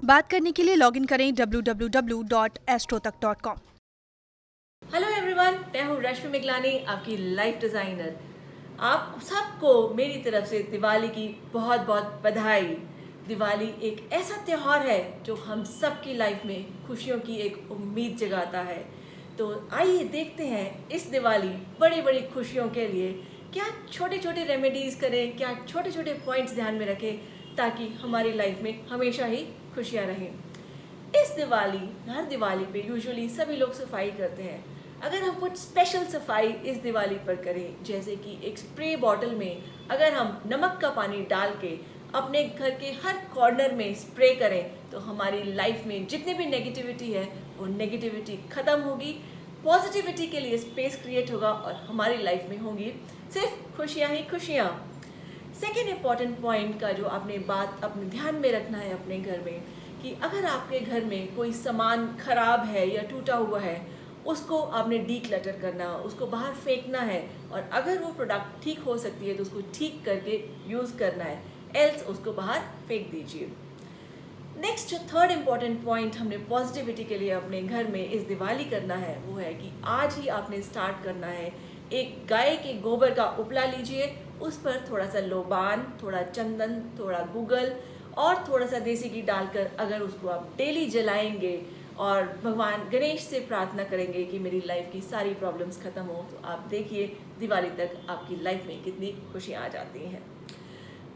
बात करने के लिए लॉगिन करें www.astrotak.com। हेलो एवरीवन, मैं हूँ रश्मि मिगलानी, आपकी लाइफ डिज़ाइनर। आप सबको मेरी तरफ से दिवाली की बहुत बहुत बधाई। दिवाली एक ऐसा त्यौहार है जो हम सबकी लाइफ में खुशियों की एक उम्मीद जगाता है। तो आइए देखते हैं इस दिवाली बड़ी बड़ी खुशियों के लिए क्या छोटे छोटे रेमेडीज़ करें, क्या छोटे छोटे पॉइंट्स ध्यान में रखें ताकि हमारी लाइफ में हमेशा ही खुशियाँ रहें। इस दिवाली, हर दिवाली पे यूजुअली सभी लोग सफाई करते हैं। अगर हम कुछ स्पेशल सफाई इस दिवाली पर करें, जैसे कि एक स्प्रे बॉटल में अगर हम नमक का पानी डाल के अपने घर के हर कॉर्नर में स्प्रे करें, तो हमारी लाइफ में जितनी भी नेगेटिविटी है वो नेगेटिविटी ख़त्म होगी, पॉजिटिविटी के लिए स्पेस क्रिएट होगा और हमारी लाइफ में होंगी सिर्फ खुशियाँ ही खुशियाँ। सेकेंड इम्पॉर्टेंट पॉइंट का जो आपने बात अपने ध्यान में रखना है अपने घर में, कि अगर आपके घर में कोई सामान खराब है या टूटा हुआ है, उसको आपने डीक्लटर करना, उसको बाहर फेंकना है, और अगर वो प्रोडक्ट ठीक हो सकती है तो उसको ठीक करके यूज़ करना है, एल्स उसको बाहर फेंक दीजिए। नेक्स्ट जो थर्ड इम्पॉर्टेंट पॉइंट हमने पॉजिटिविटी के लिए अपने घर में इस दिवाली करना है, वो है कि आज ही आपने स्टार्ट करना है, एक गाय के गोबर का उपला लीजिए, उस पर थोड़ा सा लोबान, थोड़ा चंदन, थोड़ा गूगल और थोड़ा सा देसी घी डालकर अगर उसको आप डेली जलाएंगे और भगवान गणेश से प्रार्थना करेंगे कि मेरी लाइफ की सारी प्रॉब्लम्स ख़त्म हो, तो आप देखिए दिवाली तक आपकी लाइफ में कितनी खुशियाँ आ जाती हैं।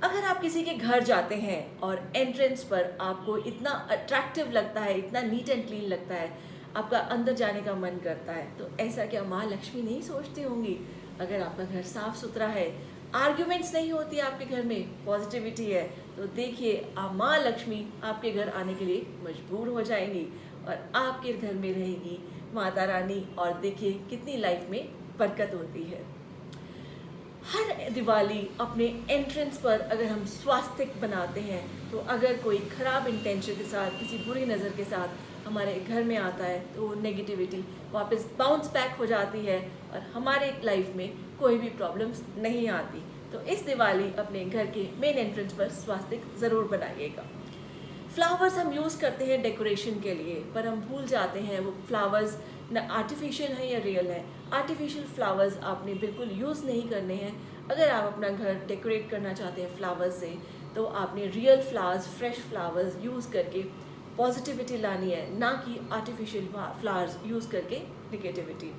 अगर आप किसी के घर जाते हैं और एंट्रेंस पर आपको इतना अट्रैक्टिव लगता है, इतना नीट एंड क्लीन लगता है, आपका अंदर जाने का मन करता है, तो ऐसा क्या माँ लक्ष्मी नहीं सोचती होंगी? अगर आपका घर साफ सुथरा है, आर्ग्यूमेंट्स नहीं होती आपके घर में, पॉजिटिविटी है, तो देखिए माँ लक्ष्मी आपके घर आने के लिए मजबूर हो जाएंगी और आपके घर में रहेगी माता रानी, और देखिए कितनी लाइफ में बरकत होती है। हर दिवाली अपने एंट्रेंस पर अगर हम स्वास्तिक बनाते हैं, तो अगर कोई ख़राब इंटेंशन के साथ, किसी बुरी नज़र के साथ हमारे घर में आता है, तो वो नेगेटिविटी वापस बाउंस बैक हो जाती है और हमारे लाइफ में कोई भी प्रॉब्लम्स नहीं आती। तो इस दिवाली अपने घर के मेन एंट्रेंस पर स्वास्तिक ज़रूर बनाइएगा। फ्लावर्स हम यूज़ करते हैं डेकोरेशन के लिए, पर हम भूल जाते हैं वो फ्लावर्स न आर्टिफिशियल है या रियल है। आर्टिफिशियल फ्लावर्स आपने बिल्कुल यूज़ नहीं करने हैं। अगर आप अपना घर डेकोरेट करना चाहते हैं फ्लावर्स से, तो आपने real flowers, fresh flowers use करके पॉजिटिविटी लानी है, ना कि आर्टिफिशियल फ्लावर्स यूज़ करके नेगेटिविटी।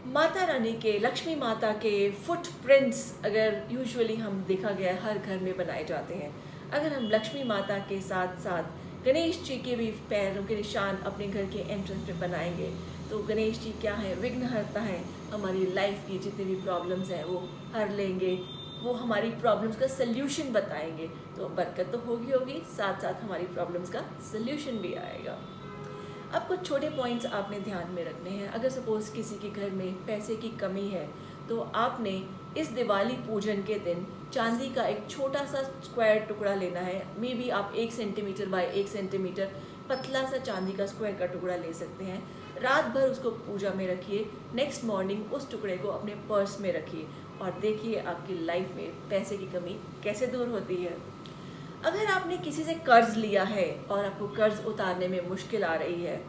माता रानी के, लक्ष्मी माता के फुटप्रिंट्स अगर यूजुअली हम देखा गया है हर घर में बनाए जाते हैं। अगर हम लक्ष्मी माता के साथ साथ गणेश जी के भी पैरों के निशान अपने घर के एंट्रेंस पे बनाएंगे, तो गणेश जी क्या है, विघ्नहर्ता है, हमारी लाइफ की जितनी भी प्रॉब्लम्स हैं वो हर लेंगे, वो हमारी प्रॉब्लम्स का सल्यूशन बताएंगे, तो बरकत तो होगी होगी, साथ साथ हमारी प्रॉब्लम्स का सल्यूशन भी आएगा। अब कुछ छोटे पॉइंट्स आपने ध्यान में रखने हैं। अगर सपोज़ किसी के घर में पैसे की कमी है, तो आपने इस दिवाली पूजन के दिन चांदी का एक छोटा सा स्क्वायर टुकड़ा लेना है। मे बी आप 1 सेंटीमीटर बाय 1 सेंटीमीटर पतला सा चांदी का स्क्वायर का टुकड़ा ले सकते हैं। रात भर उसको पूजा में रखिए, नेक्स्ट मॉर्निंग उस टुकड़े को अपने पर्स में रखिए और देखिए आपकी लाइफ में पैसे की कमी कैसे दूर होती है। अगर आपने किसी से कर्ज लिया है और आपको कर्ज उतारने में मुश्किल आ रही है,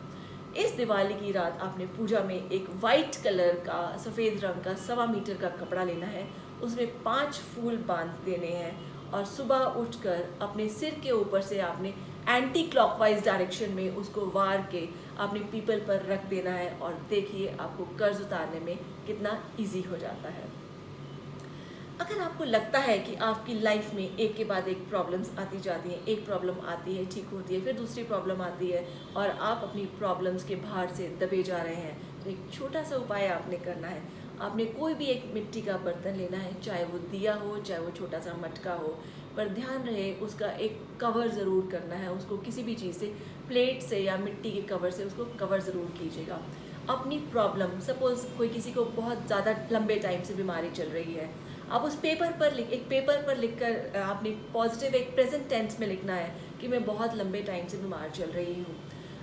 इस दिवाली की रात आपने पूजा में एक वाइट कलर का, सफ़ेद रंग का 1.25 मीटर का कपड़ा लेना है, उसमें 5 फूल बांध देने हैं और सुबह उठकर अपने सिर के ऊपर से आपने एंटी क्लॉकवाइज डायरेक्शन में उसको वार के आपने पीपल पर रख देना है, और देखिए आपको कर्ज उतारने में कितना इजी हो जाता है। अगर आपको लगता है कि आपकी लाइफ में एक के बाद एक प्रॉब्लम्स आती जाती हैं, एक प्रॉब्लम आती है, ठीक होती है, फिर दूसरी प्रॉब्लम आती है और आप अपनी प्रॉब्लम्स के भार से दबे जा रहे हैं, तो एक छोटा सा उपाय आपने करना है। आपने कोई भी एक मिट्टी का बर्तन लेना है, चाहे वो दिया हो, चाहे वो छोटा सा मटका हो, पर ध्यान रहे उसका एक कवर ज़रूर करना है। उसको किसी भी चीज़ से, प्लेट से या मिट्टी के कवर से उसको कवर ज़रूर कीजिएगा। अपनी प्रॉब्लम, सपोज़ कोई किसी को बहुत ज़्यादा लंबे टाइम से बीमारी चल रही है, आप उस पेपर पर एक पेपर पर लिखकर आपने पॉजिटिव एक प्रेजेंट टेंस में लिखना है कि मैं बहुत लंबे टाइम से बीमार चल रही हूँ।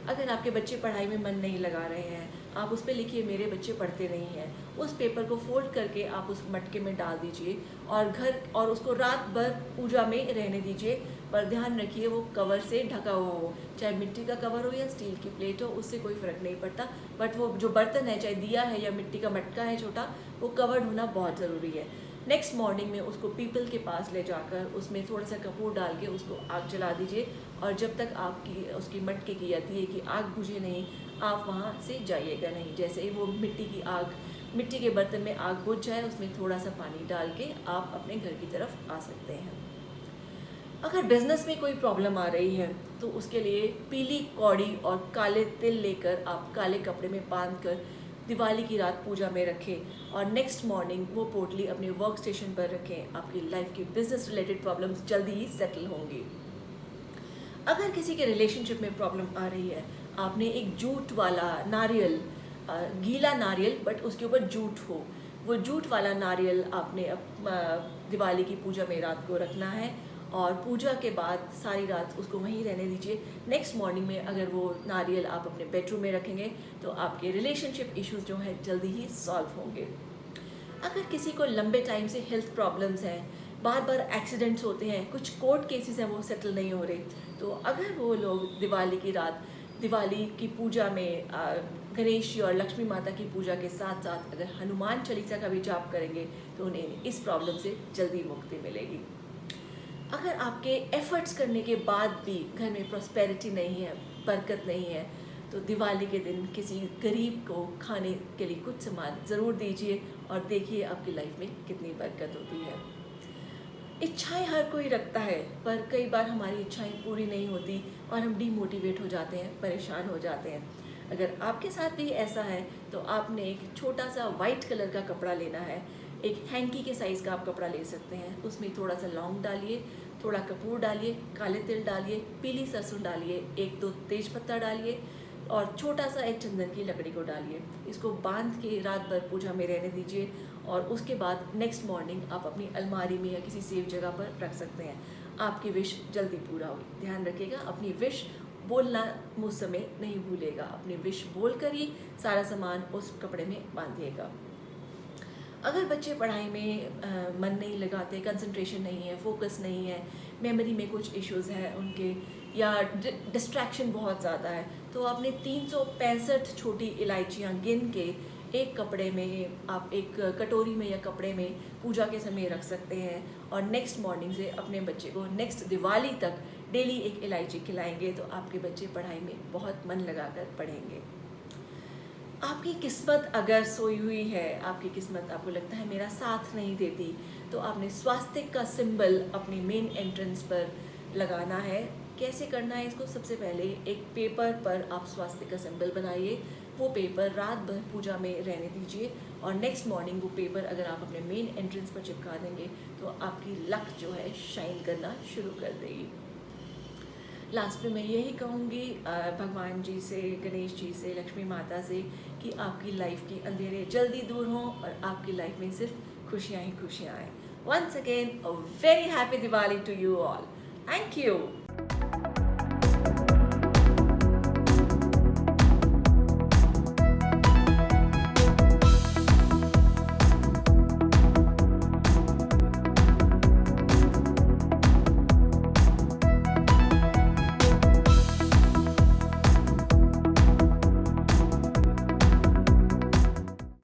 अगर आपके बच्चे पढ़ाई में मन नहीं लगा रहे हैं, आप उस पर लिखिए मेरे बच्चे पढ़ते नहीं हैं। उस पेपर को फोल्ड करके आप उस मटके में डाल दीजिए और उसको रात भर पूजा में रहने दीजिए। पर ध्यान रखिए वो कवर से ढका हुआ हो, चाहे मिट्टी का कवर हो या स्टील की प्लेट हो, उससे कोई फ़र्क नहीं पड़ता। बट वो जो बर्तन है, चाहे दिया है या मिट्टी का मटका है छोटा, वो कवर्ड होना बहुत ज़रूरी है। नेक्स्ट मॉर्निंग में उसको पीपल के पास ले जाकर उसमें थोड़ा सा कपूर डाल के उसको आग जला दीजिए। और जब तक आपकी उसकी मटके की जाती है कि आग बुझे नहीं, आप वहाँ से जाइएगा नहीं। जैसे ही वो मिट्टी के बर्तन में आग बुझ जाए, उसमें थोड़ा सा पानी डाल के आप अपने घर की तरफ आ सकते हैं। अगर बिज़नेस में कोई प्रॉब्लम आ रही है तो उसके लिए पीली कौड़ी और काले तिल लेकर आप काले कपड़े में बांध कर दिवाली की रात पूजा में रखें और नेक्स्ट मॉर्निंग वो पोटली अपने वर्क स्टेशन पर रखें। आपकी लाइफ की बिजनेस रिलेटेड प्रॉब्लम्स जल्दी ही सेटल होंगी। अगर किसी के रिलेशनशिप में प्रॉब्लम आ रही है, आपने एक जूट वाला नारियल, गीला नारियल बट उसके ऊपर जूट हो, वो जूट वाला नारियल आपने दिवाली की पूजा में रात को रखना है और पूजा के बाद सारी रात उसको वहीं रहने दीजिए। नेक्स्ट मॉर्निंग में अगर वो नारियल आप अपने बेडरूम में रखेंगे तो आपके रिलेशनशिप इश्यूज जो है जल्दी ही सॉल्व होंगे। अगर किसी को लंबे टाइम से हेल्थ प्रॉब्लम्स हैं, बार बार एक्सीडेंट्स होते हैं, कुछ कोर्ट केसेस हैं वो सेटल नहीं हो रहे, तो अगर वो लोग दिवाली की रात दिवाली की पूजा में गणेश जी और लक्ष्मी माता की पूजा के साथ साथ अगर हनुमान चालीसा का भी जाप करेंगे तो उन्हें इस प्रॉब्लम से जल्दी मुक्ति मिलेगी। अगर आपके एफर्ट्स करने के बाद भी घर में प्रॉस्पेरिटी नहीं है, बरकत नहीं है, तो दिवाली के दिन किसी गरीब को खाने के लिए कुछ सामान ज़रूर दीजिए और देखिए आपकी लाइफ में कितनी बरकत होती है। इच्छाएं हर कोई रखता है, पर कई बार हमारी इच्छाएं पूरी नहीं होती और हम डीमोटिवेट हो जाते हैं, परेशान हो जाते हैं। अगर आपके साथ भी ऐसा है तो आपने एक छोटा सा वाइट कलर का कपड़ा लेना है, एक हैंकी के साइज़ का आप कपड़ा ले सकते हैं। उसमें थोड़ा सा लौंग डालिए, थोड़ा कपूर डालिए, काले तिल डालिए, पीली सरसों डालिए, 1-2 तेज पत्ता डालिए और छोटा सा एक चंदन की लकड़ी को डालिए। इसको बांध के रात भर पूजा में रहने दीजिए और उसके बाद नेक्स्ट मॉर्निंग आप अपनी अलमारी में या किसी सेफ जगह पर रख सकते हैं। आपकी विश जल्दी पूरा होगी। ध्यान रखिएगा, अपनी विश बोलना मुझ समय नहीं भूलेगा। अपनी विश बोल कर ही सारा सामान उस कपड़े में बांधिएगा। अगर बच्चे पढ़ाई में मन नहीं लगाते, कंसंट्रेशन नहीं है, फोकस नहीं है, मेमोरी में कुछ इश्यूज़ हैं उनके, या डिस्ट्रैक्शन बहुत ज़्यादा है, तो आपने 365 छोटी इलायचियाँ गिन के एक कपड़े में, आप एक कटोरी में या कपड़े में पूजा के समय रख सकते हैं और नेक्स्ट मॉर्निंग से अपने बच्चे को नेक्स्ट दिवाली तक डेली एक इलायची खिलाएंगे तो आपके बच्चे पढ़ाई में बहुत मन लगाकर पढ़ेंगे। आपकी किस्मत अगर सोई हुई है, आपकी किस्मत आपको लगता है मेरा साथ नहीं देती, तो आपने स्वास्तिक का सिंबल अपने मेन एंट्रेंस पर लगाना है। कैसे करना है इसको? सबसे पहले एक पेपर पर आप स्वास्तिक का सिंबल बनाइए, वो पेपर रात भर पूजा में रहने दीजिए और नेक्स्ट मॉर्निंग वो पेपर अगर आप अपने मेन एंट्रेंस पर चिपका देंगे तो आपकी लक जो है शाइन करना शुरू कर देगी। लास्ट में मैं यही कहूँगी भगवान जी से, गणेश जी से, लक्ष्मी माता से कि आपकी लाइफ के अंधेरे जल्दी दूर हों और आपकी लाइफ में सिर्फ खुशियाँ ही खुशियाँ आएँ। Once again a very happy Diwali to you all. Thank you.